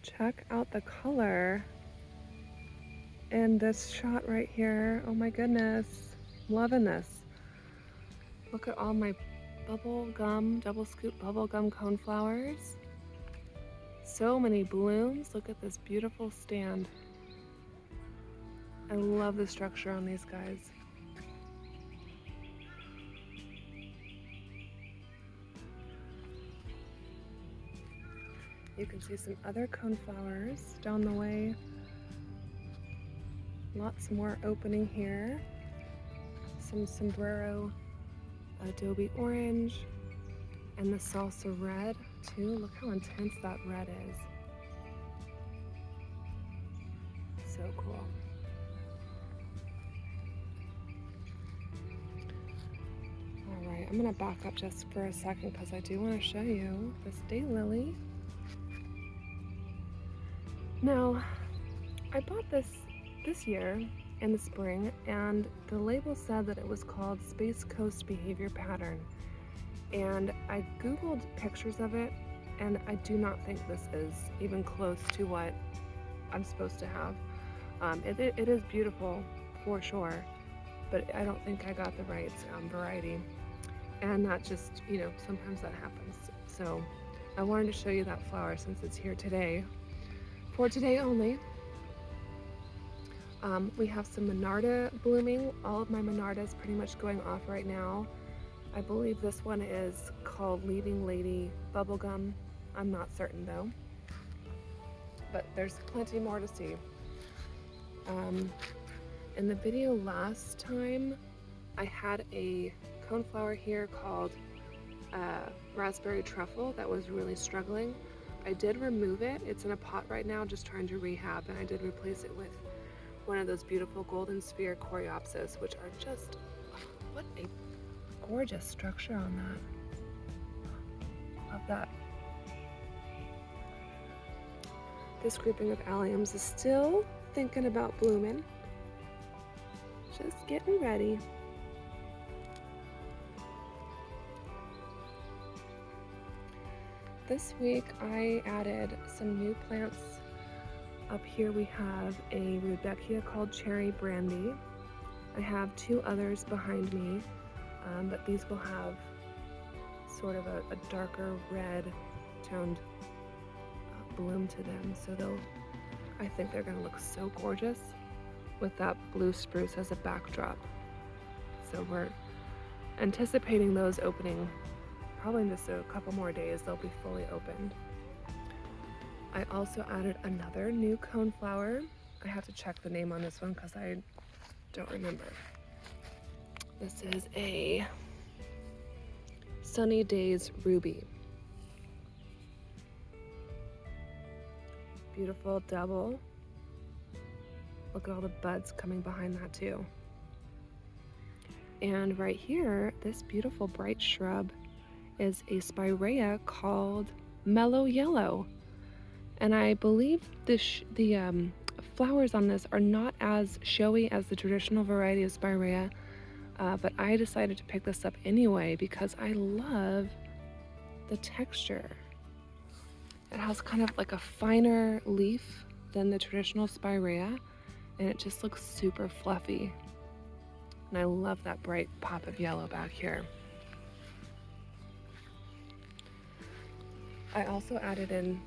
Check out the color in this shot right here. Oh my goodness, loving this. Look at all my bubble gum, double scoop bubble gum coneflowers. So many blooms. Look at this beautiful stand. I love the structure on these guys. You can see some other coneflowers down the way. Lots more opening here. Some sombrero adobe orange and the salsa red too. Look how intense that red is. So cool. All right, I'm gonna back up just for a second because I do want to show you this daylily. Now, I bought this year in the spring, and the label said that it was called Space Coast Behavior Pattern. And I googled pictures of it, and I do not think this is even close to what I'm supposed to have. It is beautiful for sure, but I don't think I got the right variety. And that just, sometimes that happens. So I wanted to show you that flower since it's here today, for today only. We have some Monarda blooming. All of my Monarda is pretty much going off right now. I believe this one is called Leading Lady Bubblegum. I'm not certain though. But there's plenty more to see. In the video last time, I had a coneflower here called Raspberry Truffle that was really struggling. I did remove it. It's in a pot right now, just trying to rehab, and I did replace it with one of those beautiful golden sphere coreopsis, which are just, what a gorgeous structure on that. Love that. This grouping of alliums is still thinking about blooming. Just getting ready. This week I added some new plants. Up here we have a rudbeckia called Cherry Brandy. I have two others behind me, but these will have sort of a darker red toned bloom to them. So I think they're gonna look so gorgeous with that blue spruce as a backdrop. So we're anticipating those opening probably in just a couple more days. They'll be fully opened. I also added another new coneflower. I have to check the name on this one because I don't remember. This is a Sunny Days Ruby. Beautiful double. Look at all the buds coming behind that too. And right here, this beautiful bright shrub is a spirea called Mellow Yellow. And I believe the flowers on this are not as showy as the traditional variety of spirea, but I decided to pick this up anyway because I love the texture. It has kind of like a finer leaf than the traditional spirea, and it just looks super fluffy. And I love that bright pop of yellow back here. I also added in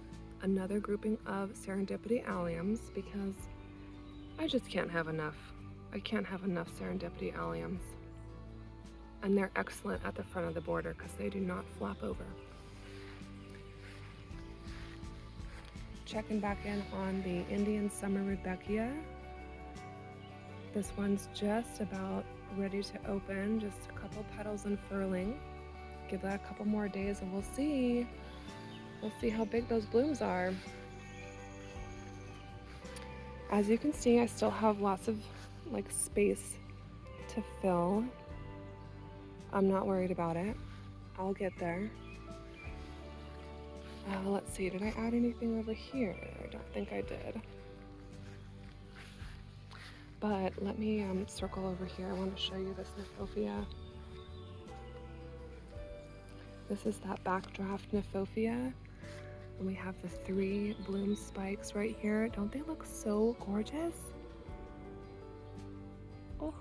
another grouping of serendipity alliums because I just can't have enough. I can't have enough serendipity alliums. And they're excellent at the front of the border because they do not flop over. Checking back in on the Indian Summer Rudbeckia. This one's just about ready to open, just a couple petals unfurling. Give that a couple more days and we'll see. We'll see how big those blooms are. As you can see, I still have lots of space to fill. I'm not worried about it. I'll get there. Let's see, did I add anything over here? I don't think I did. But let me circle over here. I want to show you this Kniphofia. This is that backdraft Kniphofia. And we have the 3 bloom spikes right here. Don't they look so gorgeous? Oh,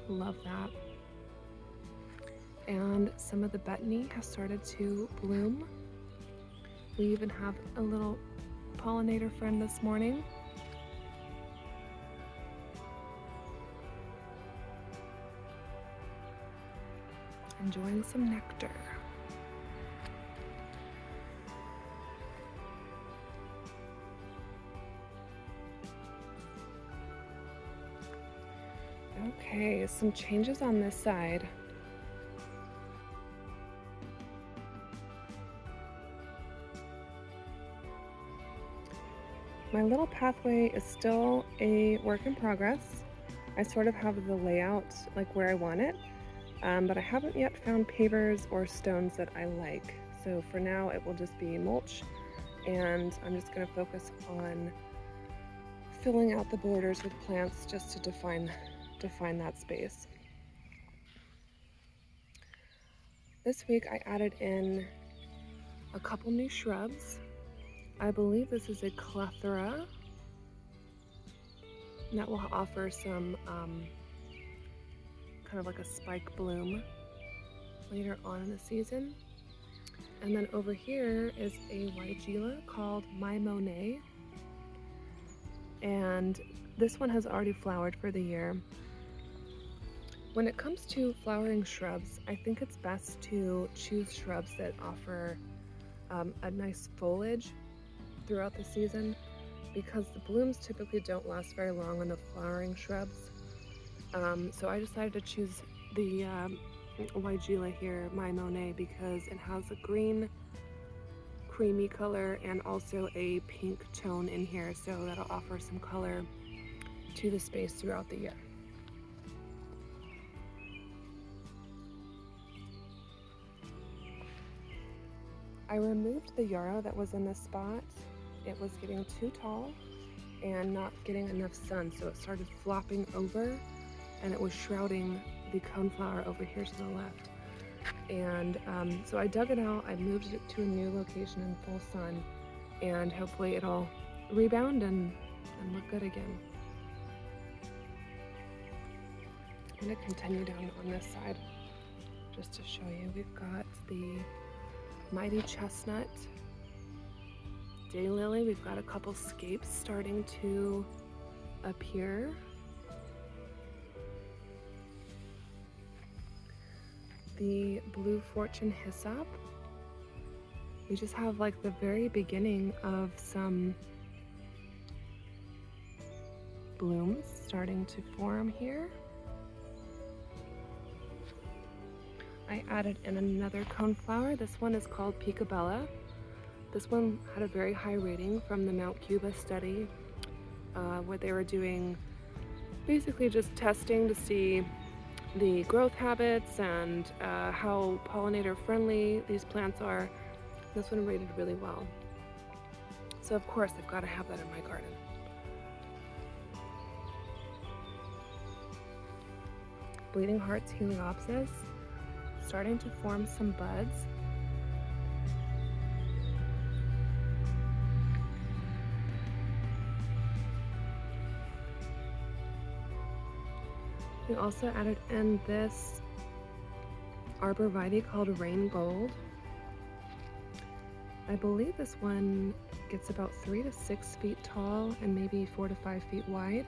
love that. And some of the betony has started to bloom. We even have a little pollinator friend this morning. Enjoying some nectar. Okay, some changes on this side. My little pathway is still a work in progress. I sort of have the layout like where I want it, but I haven't yet found pavers or stones that I like. So for now it will just be mulch, and I'm just going to focus on filling out the borders with plants just to define that space. This week I added in a couple new shrubs. I believe this is a clethra that will offer some kind of like a spike bloom later on in the season. And then over here is a weigela called My Monet, and this one has already flowered for the year. When it comes to flowering shrubs, I think it's best to choose shrubs that offer a nice foliage throughout the season, because the blooms typically don't last very long on the flowering shrubs. So I decided to choose the weigela here, My Monet, because it has a green creamy color and also a pink tone in here, so that'll offer some color to the space throughout the year. I removed the yarrow that was in this spot. It was getting too tall and not getting enough sun, so it started flopping over and it was shrouding the coneflower over here to the left. And so I dug it out, I moved it to a new location in full sun, and hopefully it'll rebound and look good again. I'm going to continue down on this side just to show you. We've got the mighty chestnut, daylily. We've got a couple scapes starting to appear. The blue fortune hyssop. We just have like the very beginning of some blooms starting to form here. I added in another coneflower. This one is called Peacabella. This one had a very high rating from the Mount Cuba study, where they were doing basically just testing to see the growth habits and how pollinator friendly these plants are. This one rated really well. So of course I've got to have that in my garden. Bleeding Hearts Heliopsis, starting to form some buds. We also added in this arborvitae called Rain Gold. I believe this one gets about 3 to 6 feet tall and maybe 4 to 5 feet wide.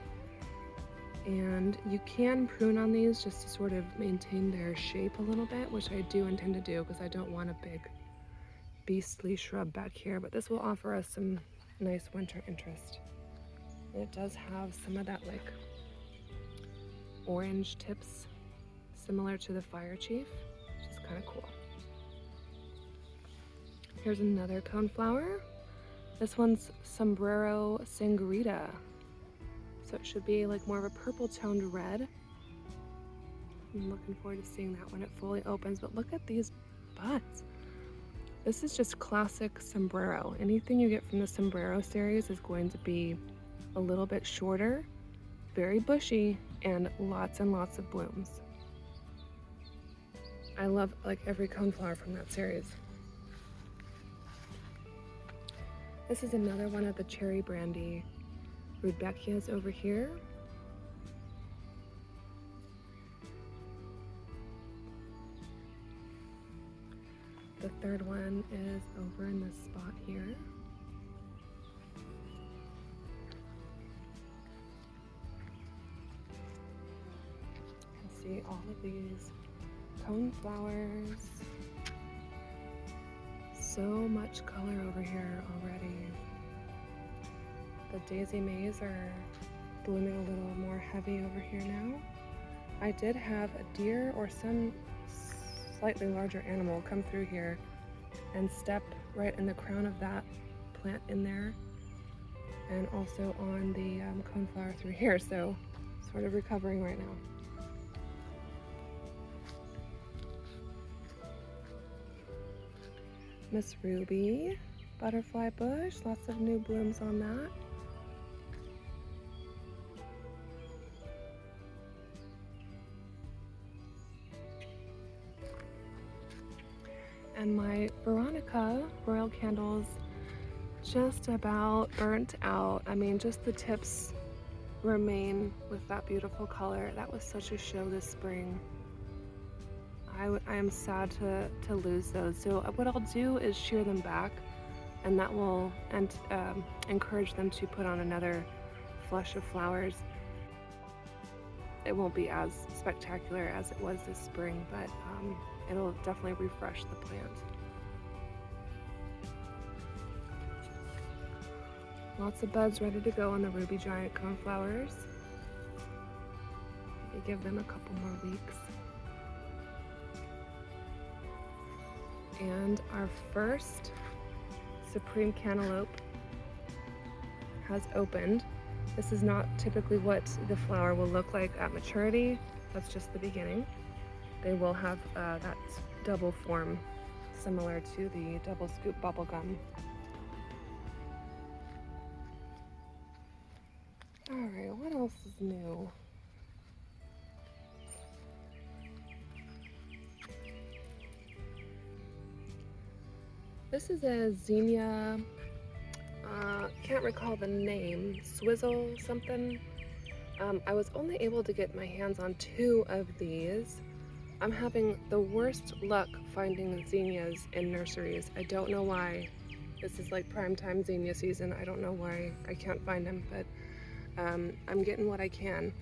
And you can prune on these just to sort of maintain their shape a little bit, which I do intend to do because I don't want a big beastly shrub back here, but this will offer us some nice winter interest. And it does have some of that like orange tips similar to the fire chief, which is kind of cool. Here's another coneflower. This one's Sombrero Sangarita. So it should be like more of a purple toned red. I'm looking forward to seeing that when it fully opens, but look at these buds. This is just classic sombrero. Anything you get from the sombrero series is going to be a little bit shorter, very bushy, and lots of blooms. I love like every coneflower from that series. This is another one of the cherry brandy rudbeckias over here. The third one is over in this spot here. You can see all of these coneflowers. So much color over here already. The daisy mays are blooming a little more heavy over here now. I did have a deer or some slightly larger animal come through here and step right in the crown of that plant in there, and also on the coneflower through here, so sort of recovering right now. Miss Ruby, butterfly bush, lots of new blooms on that. And my Veronica royal candles just about burnt out. I mean, just the tips remain with that beautiful color. That was such a show this spring. I am sad to lose those. So what I'll do is shear them back, and that will encourage them to put on another flush of flowers. It won't be as spectacular as it was this spring, but it'll definitely refresh the plant. Lots of buds ready to go on the ruby giant coneflowers. We give them a couple more weeks. And our first supreme cantaloupe has opened. This is not typically what the flower will look like at maturity. That's just the beginning. They will have that double form, similar to the double scoop bubblegum. All right, what else is new? This is a zinnia, can't recall the name, swizzle something. I was only able to get my hands on 2 of these. I'm having the worst luck finding zinnias in nurseries. I don't know why. This is like prime time zinnia season. I don't know why I can't find them, but I'm getting what I can.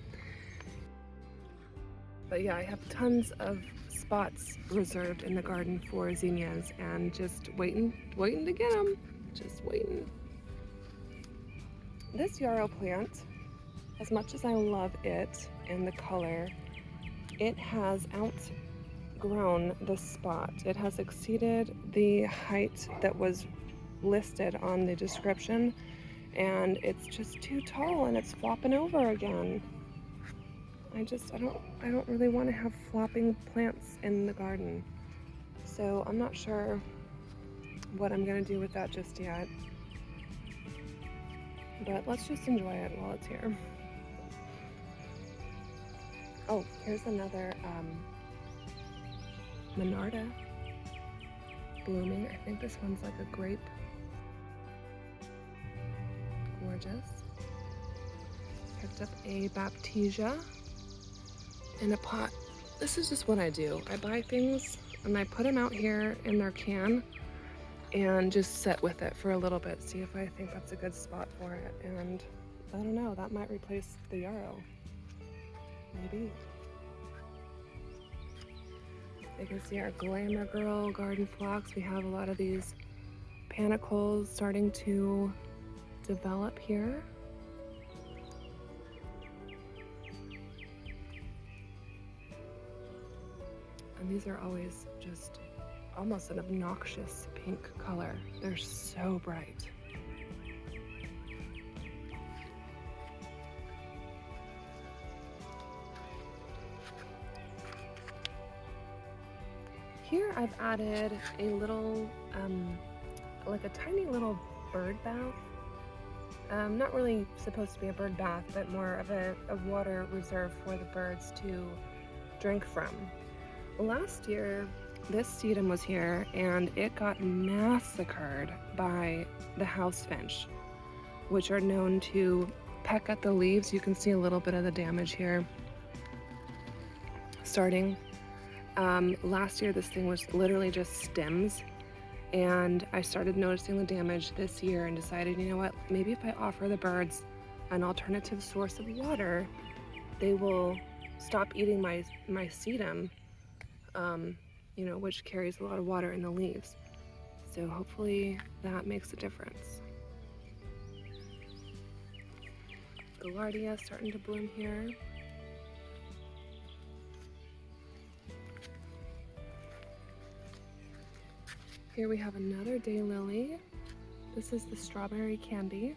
But yeah, I have tons of spots reserved in the garden for zinnias, and just waiting to get them. Just waiting. This yarrow plant, as much as I love it and the color, it has outgrown the spot. It has exceeded the height that was listed on the description, and it's just too tall and it's flopping over again. I don't really want to have flopping plants in the garden. So I'm not sure what I'm gonna do with that just yet. But let's just enjoy it while it's here. Oh, here's another Monarda blooming. I think this one's like a grape. Gorgeous. Picked up a Baptisia in a pot. This is just what I do. I buy things and I put them out here in their can and just sit with it for a little bit, see if I think that's a good spot for it. And I don't know, that might replace the yarrow. Maybe. You can see our Glamour Girl garden phlox. We have a lot of these panicles starting to develop here. And these are always just almost an obnoxious pink color. They're so bright. Here I've added a little, like a tiny little bird bath. Not really supposed to be a bird bath, but more of a water reserve for the birds to drink from. Last year, this sedum was here and it got massacred by the house finch, which are known to peck at the leaves. You can see a little bit of the damage here starting. Last year this thing was literally just stems, and I started noticing the damage this year and decided, you know what, maybe if I offer the birds an alternative source of water, they will stop eating my sedum, which carries a lot of water in the leaves. So hopefully that makes a difference. Gaillardia starting to bloom here. Here we have another daylily. This is the strawberry candy.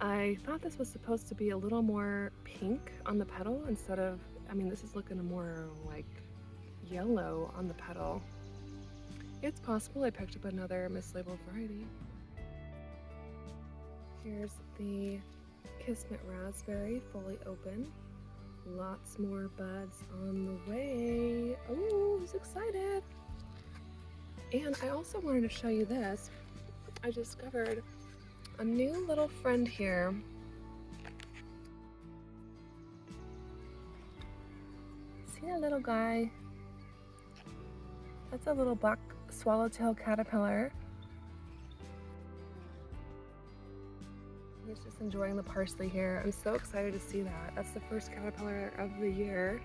I thought this was supposed to be a little more pink on the petal instead of, this is looking more like yellow on the petal. It's possible I picked up another mislabeled variety. Here's the Kismet raspberry, fully open. Lots more buds on the way. Oh, who's excited? And I also wanted to show you this. I discovered a new little friend here. See that little guy? That's a little black swallowtail caterpillar. He's just enjoying the parsley here. I'm so excited to see that. That's the first caterpillar of the year.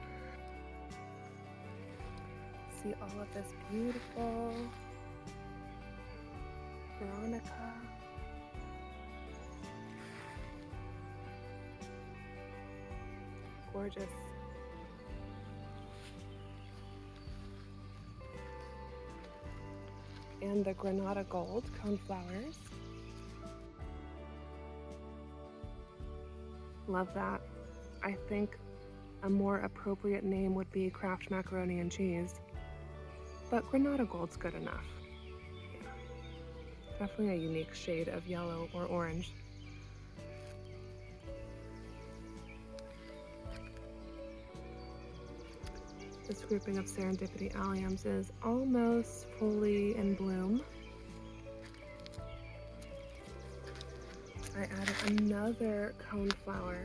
See all of this beautiful Veronica. Gorgeous. And the Granada Gold coneflowers. Love that. I think a more appropriate name would be Kraft Macaroni and Cheese, but Granada Gold's good enough. Yeah. Definitely a unique shade of yellow or orange. This grouping of serendipity alliums is almost fully in bloom. I added another coneflower.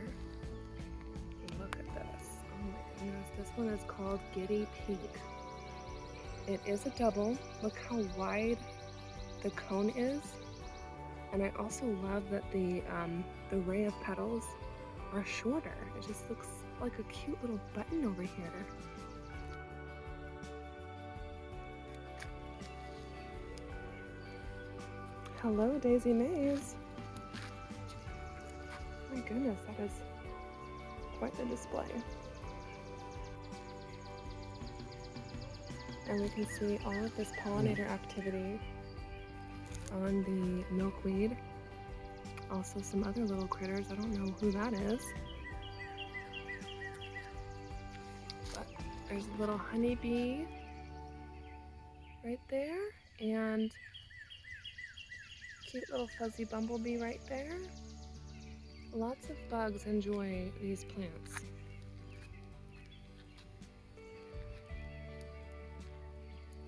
Look at this. Oh my goodness. This one is called Giddy Pink. It is a double. Look how wide the cone is. And I also love that the ray of petals are shorter. It just looks like a cute little button over here. Hello, Daisy Maze. My goodness, that is quite the display. And we can see all of this pollinator activity on the milkweed. Also some other little critters. I don't know who that is. But there's a little honeybee right there, and cute little fuzzy bumblebee right there. Lots of bugs enjoy these plants.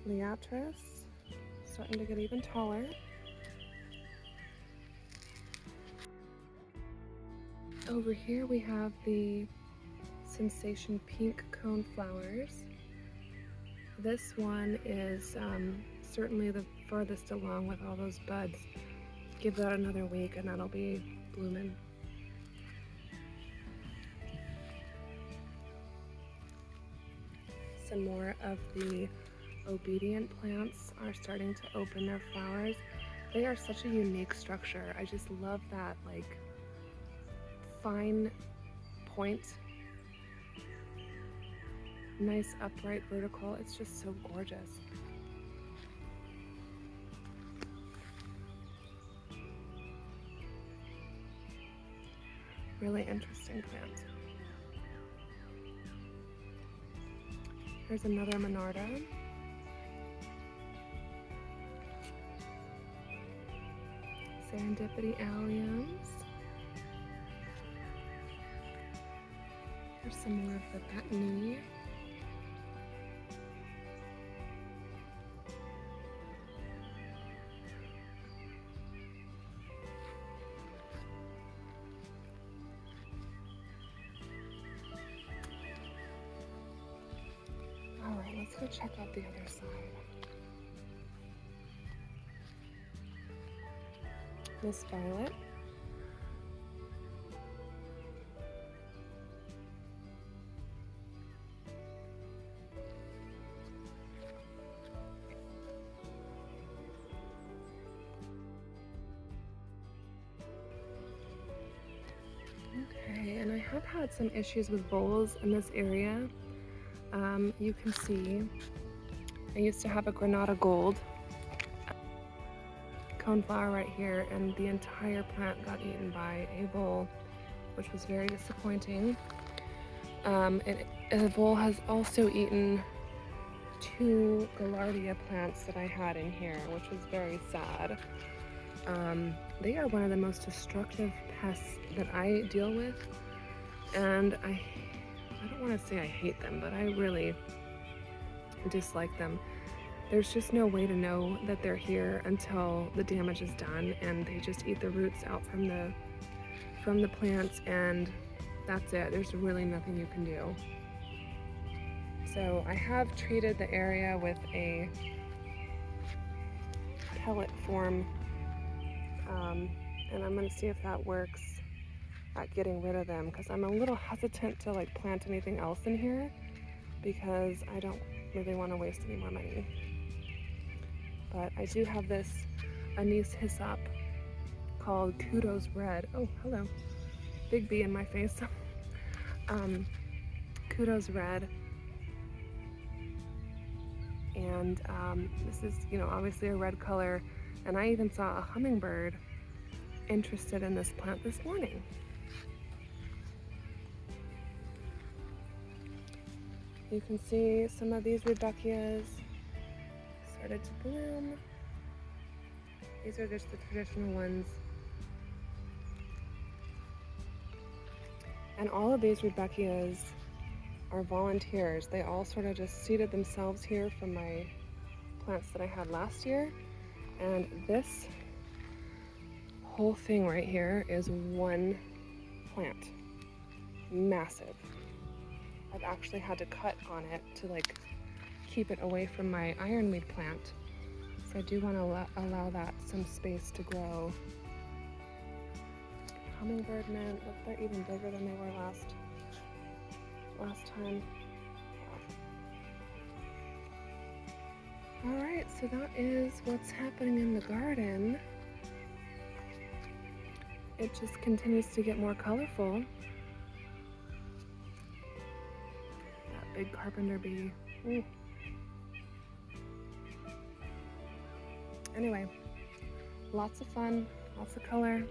Liatris, starting to get even taller. Over here we have the Sensation Pink coneflowers. This one is certainly the farthest along with all those buds. Give that another week and that'll be blooming. Some more of the obedient plants are starting to open their flowers. They are such a unique structure. I just love that, like, fine point. Nice upright vertical. It's just so gorgeous. Really interesting plant. Here's another Monarda. Serendipity alliums. Here's some more of the Bethany. Let's go check out the other side. Miss Violet. Okay, and I have had some issues with voles in this area. You can see I used to have a Granada Gold coneflower right here, and the entire plant got eaten by a vole, which was very disappointing. A vole has also eaten 2 Gaillardia plants that I had in here, which was very sad. They are one of the most destructive pests that I deal with, and I don't want to say I hate them, but I really dislike them. There's just no way to know that they're here until the damage is done, and they just eat the roots out from the plants, and that's it. There's really nothing you can do. So I have treated the area with a pellet form, and I'm going to see if that works at getting rid of them, because I'm a little hesitant to like plant anything else in here because I don't really want to waste any more money. But I do have this anise hyssop called Kudos Red. Oh, hello. Big bee in my face. Kudos Red. And this is, obviously a red color. And I even saw a hummingbird interested in this plant this morning. You can see some of these rudbeckias started to bloom. These are just the traditional ones. And all of these rudbeckias are volunteers. They all sort of just seeded themselves here from my plants that I had last year. And this whole thing right here is one plant. Massive. I've actually had to cut on it to keep it away from my ironweed plant. So I do want to allow that some space to grow. Hummingbird mint, look, they're even bigger than they were last time. All right, so that is what's happening in the garden. It just continues to get more colorful. That big carpenter bee. Ooh. Anyway, lots of fun, lots of color.